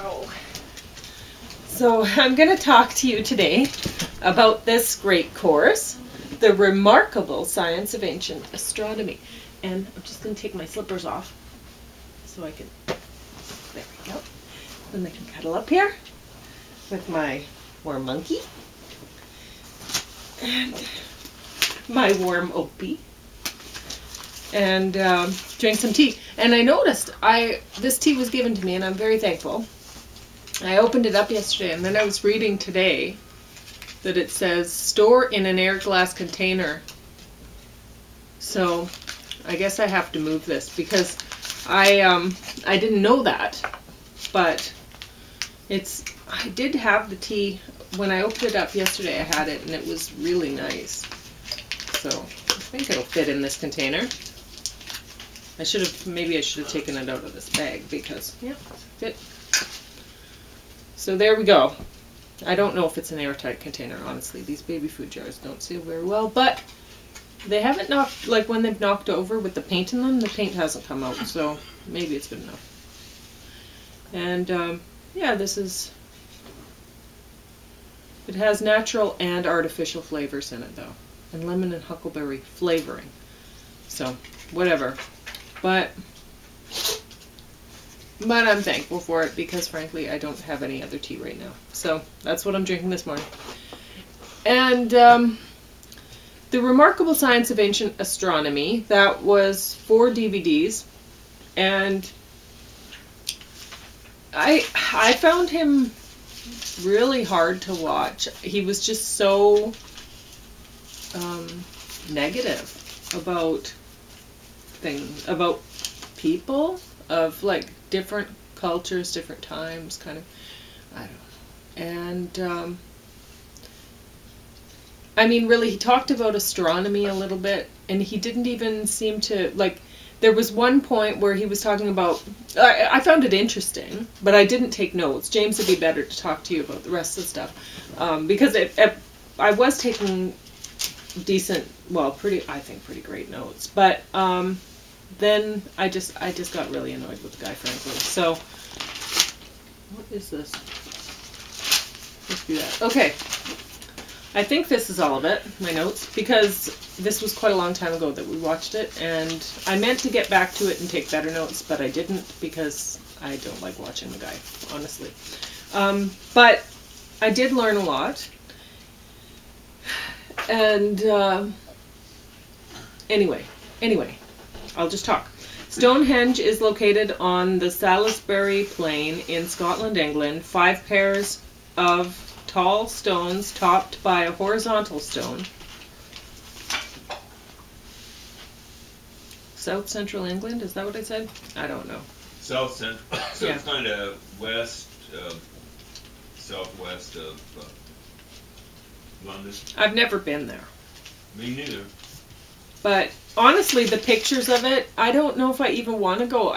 go. So I'm going to talk to you today about this great course, The Remarkable Science of Ancient Astronomy. And I'm just going to take my slippers off so I can, there we go. Then I can cuddle up here with my warm monkey and my warm Opie and drink some tea. And I noticed this tea was given to me and I'm very thankful. I opened it up yesterday and then I was reading today that it says store in an air glass container. So I guess I have to move this because I didn't know that, but I did have the tea when I opened it up yesterday. I had it and it was really nice. So I think it'll fit in this container. Maybe I should have taken it out of this bag because yeah, fit. So there we go. I don't know if it's an airtight container, honestly. These baby food jars don't seal very well, but they haven't knocked, like when they've knocked over with the paint in them, the paint hasn't come out, so maybe it's good enough. And yeah, it has natural and artificial flavors in it though, and lemon and huckleberry flavoring. So, whatever. But I'm thankful for it because frankly I don't have any other tea right now. So that's what I'm drinking this morning. And The Remarkable Science of Ancient Astronomy, that was 4 DVDs. And I found him really hard to watch. He was just so negative about things, about people, of like different cultures, different times, kind of, I don't know. And I mean, really, he talked about astronomy a little bit, and he didn't even seem to, like, there was one point where he was talking about, I found it interesting, but I didn't take notes. James would be better to talk to you about the rest of the stuff, because I was taking decent, well, I think pretty great notes, but then I just got really annoyed with the guy, frankly. So, what is this? Let's do that. Okay. I think this is all of it, my notes, because this was quite a long time ago that we watched it, and I meant to get back to it and take better notes, but I didn't because I don't like watching the guy, honestly. But I did learn a lot. And anyway, I'll just talk. Stonehenge is located on the Salisbury Plain in Scotland, England. 5 pairs of tall stones topped by a horizontal stone. South Central England, is that what I said? I don't know. South Central, so yeah. It's kind of southwest of London. I've never been there. Me neither. But honestly, the pictures of it, I don't know if I even want to go.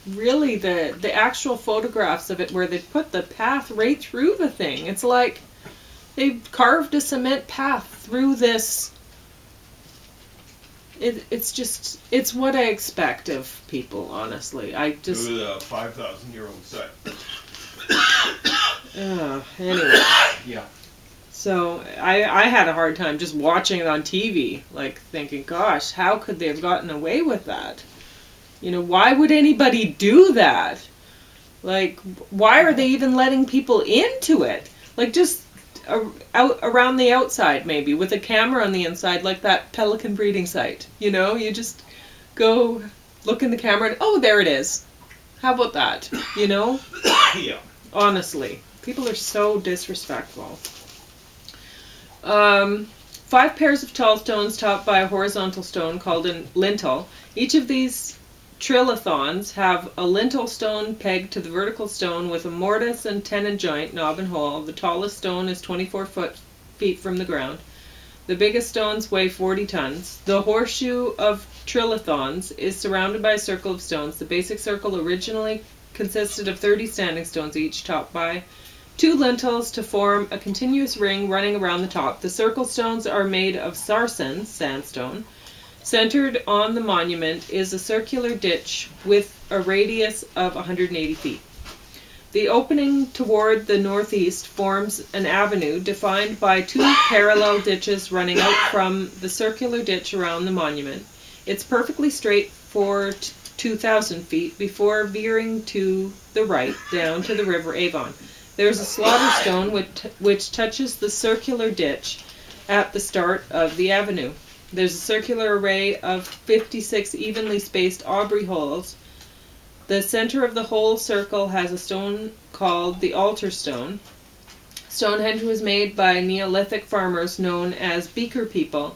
Really, the actual photographs of it where they put the path right through the thing. It's like they carved a cement path through this. It's what I expect of people, honestly. Through the 5,000-year-old site. Anyway. Yeah. So I had a hard time just watching it on TV, like thinking, gosh, how could they have gotten away with that? You know, why would anybody do that? Like, why are they even letting people into it? Like, just out around the outside, maybe, with a camera on the inside, like that pelican breeding site. You know, you just go look in the camera and, oh, there it is. How about that? You know? Yeah. Honestly, people are so disrespectful. 5 pairs of tall stones topped by a horizontal stone called a lintel. Each of these trilithons have a lintel stone pegged to the vertical stone with a mortise and tenon joint, knob and hole. The tallest stone is 24 feet from the ground. The biggest stones weigh 40 tons. The horseshoe of trilithons is surrounded by a circle of stones. The basic circle originally consisted of 30 standing stones, each topped by 2 lintels to form a continuous ring running around the top. The circle stones are made of sarsen, sandstone. Centered on the monument is a circular ditch with a radius of 180 feet. The opening toward the northeast forms an avenue defined by two parallel ditches running out from the circular ditch around the monument. It's perfectly straight for 2,000 feet before veering to the right down to the River Avon. There's a slaughter stone which touches the circular ditch at the start of the avenue. There's a circular array of 56 evenly spaced aubrey holes. The center of the whole circle has a stone called the altar stone. Stonehenge was made by Neolithic farmers known as Beaker people.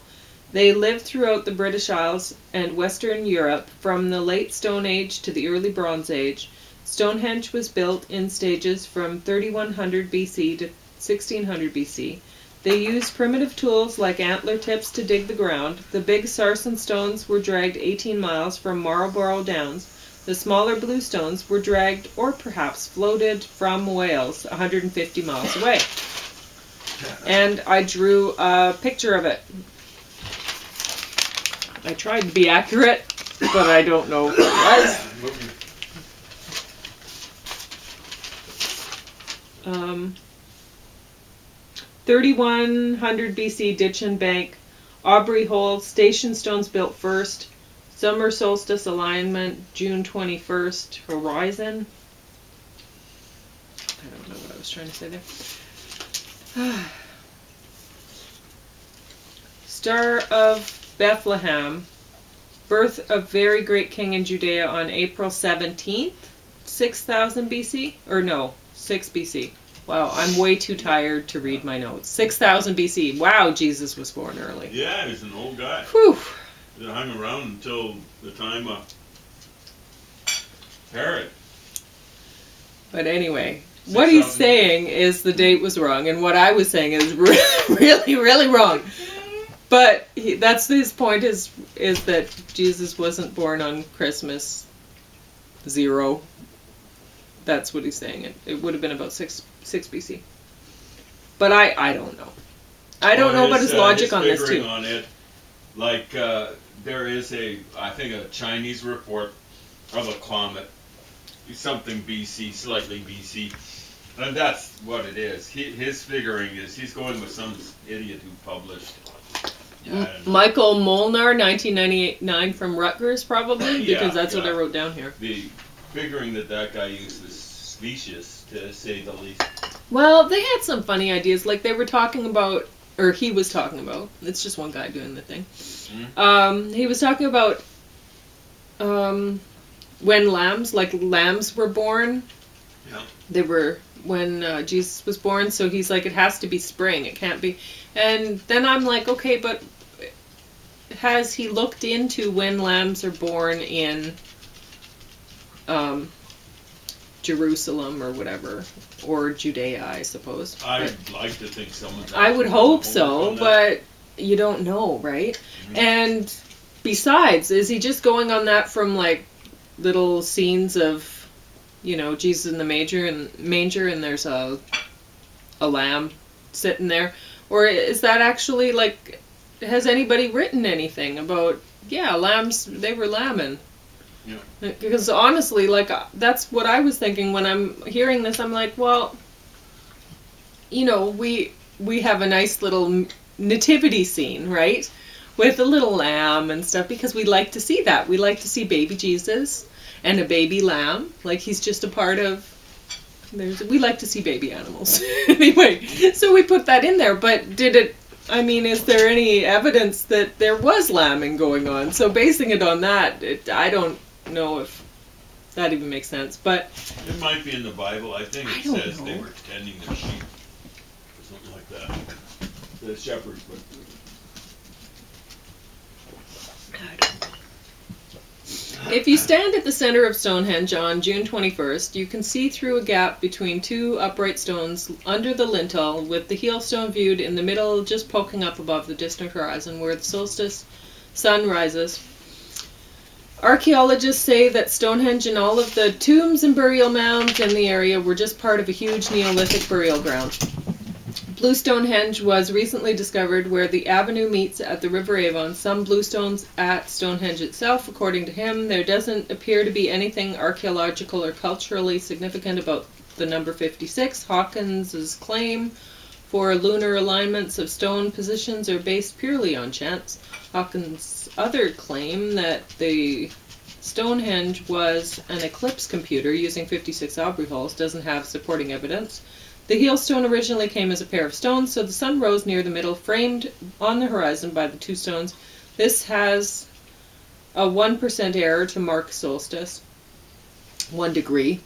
They lived throughout the British Isles and Western Europe from the late Stone Age to the early Bronze Age. Stonehenge was built in stages from 3100 BC to 1600 BC. They used primitive tools like antler tips to dig the ground. The big sarsen stones were dragged 18 miles from Marlborough Downs. The smaller blue stones were dragged or perhaps floated from Wales 150 miles away. And I drew a picture of it. I tried to be accurate, but I don't know if it was. 3100 BC ditch and bank, aubrey hole, station stones built first, summer solstice alignment, June 21st, horizon. I don't know what I was trying to say there. Star of Bethlehem, birth of very great king in Judea on April 17th, 6000 BC, or no, 6 BC. Wow, I'm way too tired to read my notes. 6000 BC. Wow, Jesus was born early. Yeah, he's an old guy. Whew. He hung around until the time of Herod. But anyway, what he's saying is the date was wrong, and what I was saying is really, really wrong. But that's his point is that Jesus wasn't born on Christmas 0. That's what he's saying. It would have been about 6 BC. But I don't know. I don't know about his logic on this too. On it, like there is I think a Chinese report of a comet, something BC, slightly BC, and that's what it is. His figuring is he's going with some idiot who published. Michael Molnar, 1999 from Rutgers, probably, because that's what I wrote down here. The figuring that guy used is specious, to say the least. Well, they had some funny ideas, like they were talking about, or he was talking about, it's just one guy doing the thing. Mm-hmm. He was talking about when lambs were born. Yeah. They were, when Jesus was born, so he's like, it has to be spring, it can't be. And then I'm like, okay, but has he looked into when lambs are born in Jerusalem or whatever, or Judea, I suppose? I'd like to think someone. I would hope so, but you don't know, right? Mm-hmm. And besides, is he just going on that from like little scenes of, Jesus in the manger and there's a lamb sitting there? Or is that actually, like, has anybody written anything about, lambs, they were lambing? Yeah. Because honestly, like, that's what I was thinking when I'm hearing this. I'm like, well, we have a nice little nativity scene, right? With a little lamb and stuff, because we like to see that. We like to see baby Jesus and a baby lamb. Like, he's just a part of... we like to see baby animals. Anyway, so we put that in there, but is there any evidence that there was lambing going on? So basing it on that, I don't know if that even makes sense, but... It might be in the Bible. I think it says they were tending their sheep, or something like that. The shepherds would... I don't know. If you stand at the center of Stonehenge on June 21st, you can see through a gap between two upright stones under the lintel, with the heel stone viewed in the middle, just poking up above the distant horizon where the solstice sun rises. Archaeologists say that Stonehenge and all of the tombs and burial mounds in the area were just part of a huge Neolithic burial ground. Blue Stonehenge was recently discovered where the avenue meets at the River Avon. Some bluestones at Stonehenge itself, according to him. There doesn't appear to be anything archaeological or culturally significant about the number 56. Hawkins's claim for lunar alignments of stone positions are based purely on chance. Hawkins' other claim that the Stonehenge was an eclipse computer using 56 Aubrey holes doesn't have supporting evidence. The heel stone originally came as a pair of stones, so the sun rose near the middle, framed on the horizon by the two stones. This has a 1% error to mark solstice, 1 degree.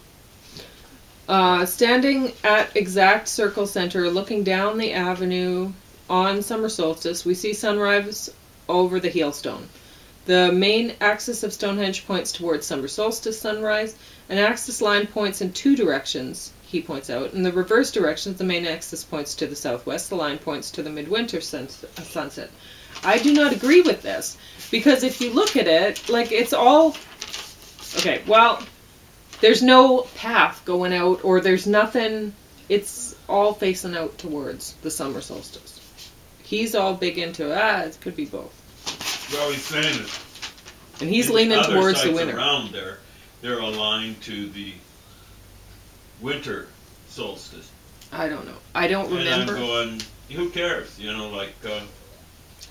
Standing at exact circle center, looking down the avenue on summer solstice, we see sunrise over the heel stone. The main axis of Stonehenge points towards summer solstice sunrise. An axis line points in two directions, he points out. In the reverse directions, the main axis points to the southwest. The line points to the midwinter sunset. I do not agree with this, because if you look at it, like, it's all... Okay, well, there's no path going out, or there's nothing... It's all facing out towards the summer solstice. He's all big into, it could be both. Well, he's saying it. And he's leaning towards the winter. Around there, they're aligned to the winter solstice. I don't know. I don't remember. And I'm going, who cares? You know, like...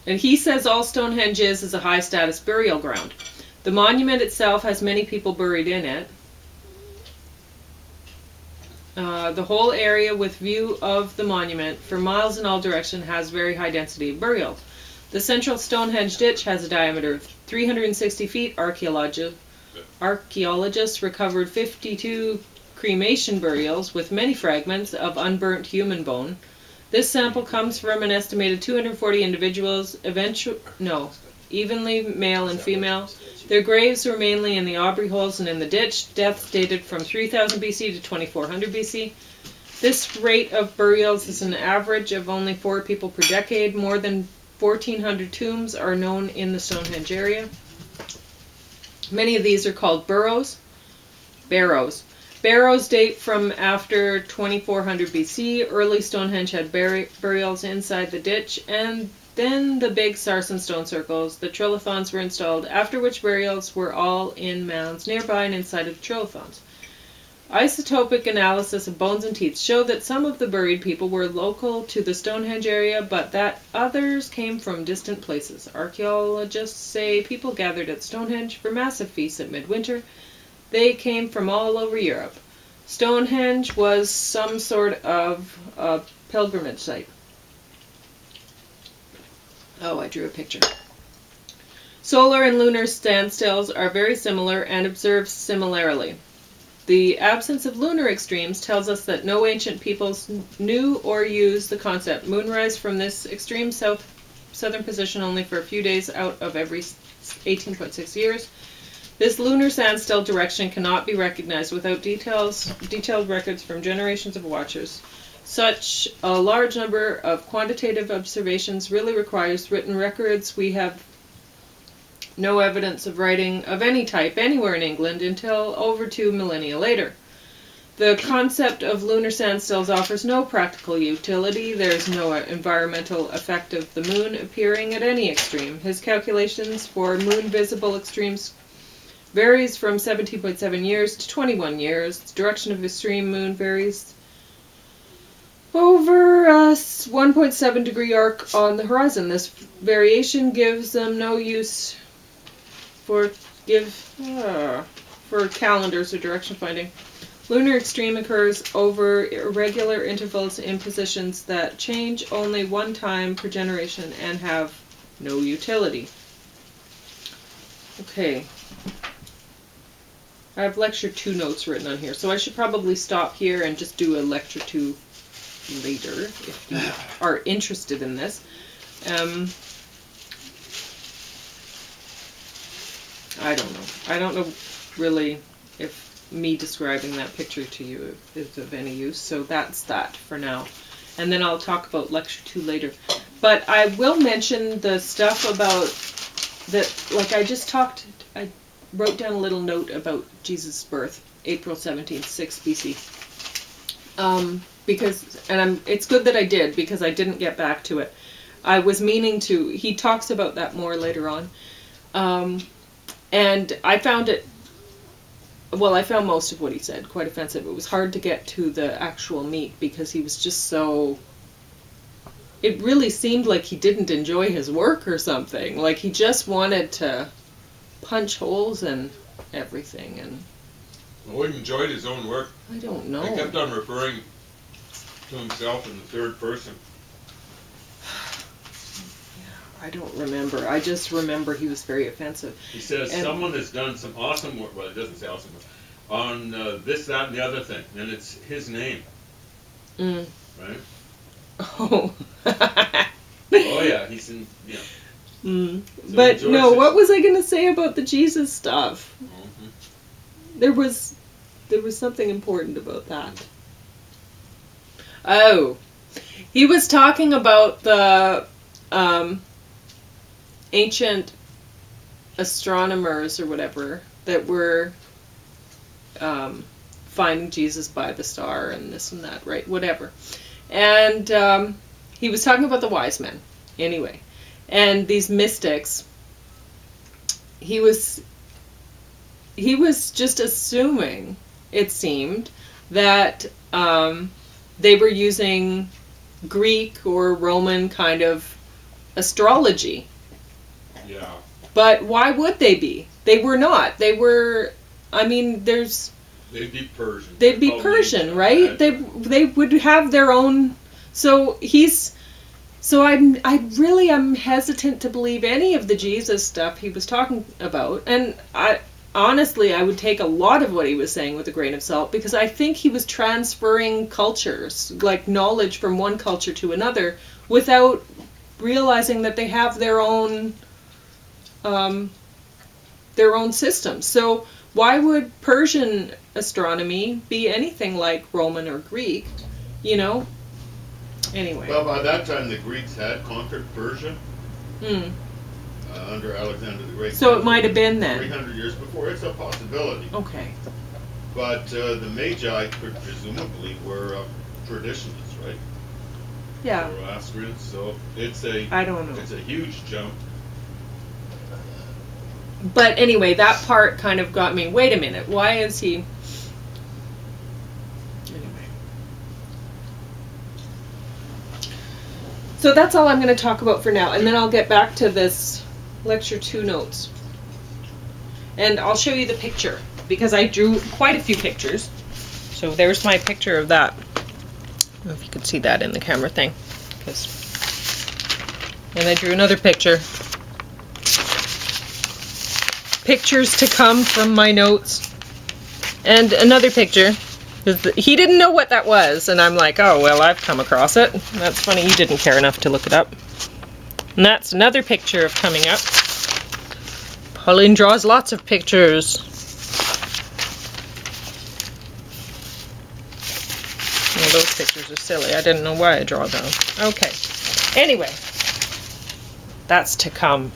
And he says all Stonehenge is a high-status burial ground. The monument itself has many people buried in it. The whole area with view of the monument for miles in all directions has very high density of burial. The central Stonehenge ditch has a diameter of 360 feet. Archaeologists recovered 52 cremation burials with many fragments of unburnt human bone. This sample comes from an estimated 240 individuals, evenly male and female. Their graves were mainly in the Aubrey holes and in the ditch. Deaths dated from 3000 BC to 2400 BC. This rate of burials is an average of only 4 people per decade. More than 1,400 tombs are known in the Stonehenge area. Many of these are called barrows. Barrows date from after 2400 BC. Early Stonehenge had burials inside the ditch, and then the big sarsen stone circles. The trilithons were installed, after which burials were all in mounds nearby and inside of the trilithons. Isotopic analysis of bones and teeth show that some of the buried people were local to the Stonehenge area, but that others came from distant places. Archaeologists say people gathered at Stonehenge for massive feasts at midwinter. They came from all over Europe. Stonehenge was some sort of a pilgrimage site. Oh, I drew a picture. Solar and lunar standstills are very similar and observed similarly. The absence of lunar extremes tells us that no ancient peoples knew or used the concept. Moonrise from this extreme southern position only for a few days out of every 18.6 years. This lunar standstill direction cannot be recognized without detailed records from generations of watchers. Such a large number of quantitative observations really requires written records. We have no evidence of writing of any type anywhere in England until over 2 millennia later. The concept of lunar standstills offers no practical utility. There is no environmental effect of the moon appearing at any extreme. His calculations for moon visible extremes varies from 17.7 years to 21 years. The direction of extreme moon varies over a 1.7 degree arc on the horizon. This variation gives them no use for calendars or direction finding. Lunar extreme occurs over irregular intervals in positions that change only one time per generation and have no utility. Okay. I have lecture 2 notes written on here, so I should probably stop here and just do a lecture 2 later if you are interested in this. I don't know. I don't know really if me describing that picture to you is of any use, so that's that for now. And then I'll talk about lecture 2 later. But I will mention the stuff about that, like I wrote down a little note about Jesus' birth, April 17th, 6 BC. It's good that I did, because I didn't get back to it. I was meaning to. He talks about that more later on. And I found it well, I found most of what he said quite offensive. It was hard to get to the actual meat because he was just so... It really seemed like he didn't enjoy his work or something. Like he just wanted to punch holes in everything. And Well, he enjoyed his own work. I don't know. He kept on referring to himself in the third person. I don't remember. I just remember he was very offensive. He says, And- someone has done some awesome work, well, it doesn't say awesome work, on this, that, and the other thing. And it's his name, Mm. right? Oh. Oh, yeah, he's in, yeah. Mm. So But George no, is- what was I going to say about the Jesus stuff? Mhm. There was something important about that. Oh. He was talking about the ancient astronomers or whatever that were finding Jesus by the star and this and that, right? Whatever. And he was talking about the wise men, anyway. And these mystics, he was just assuming, it seemed, that they were using Greek or Roman kind of astrology. Yeah. But why would they be? They were not. They were, I mean, there's... They'd be Persian. They'd be Called Persian, Magi. right? They would have their own... So I'm hesitant to believe any of the Jesus stuff he was talking about. And honestly, I would take a lot of what he was saying with a grain of salt, because I think he was transferring cultures, like knowledge from one culture to another, without realizing that they have their own systems. So why would Persian astronomy be anything like Roman or Greek? You know? Anyway. Well, by that time, the Greeks had conquered Persia Mm. under Alexander the Great. So it might have been then. 300 years before. It's a possibility. Okay. But the Magi, presumably, were traditionalists, right? Yeah. Zoroastrians. So I don't know. It's a huge jump. But anyway, that part kind of got me, wait a minute, why is he... Anyway. So that's all I'm going to talk about for now, and then I'll get back to this Lecture 2 notes. And I'll show you the picture, because I drew quite a few pictures. So there's my picture of that. I don't know if you could see that in the camera thing. And I drew another picture. Pictures to come from my notes. And another picture. He didn't know what that was, and I'm like, oh, well, I've come across it. That's funny, you didn't care enough to look it up. And that's another picture of coming up. Pauline draws lots of pictures. Well, those pictures are silly. I didn't know why I draw them. Okay. Anyway, that's to come.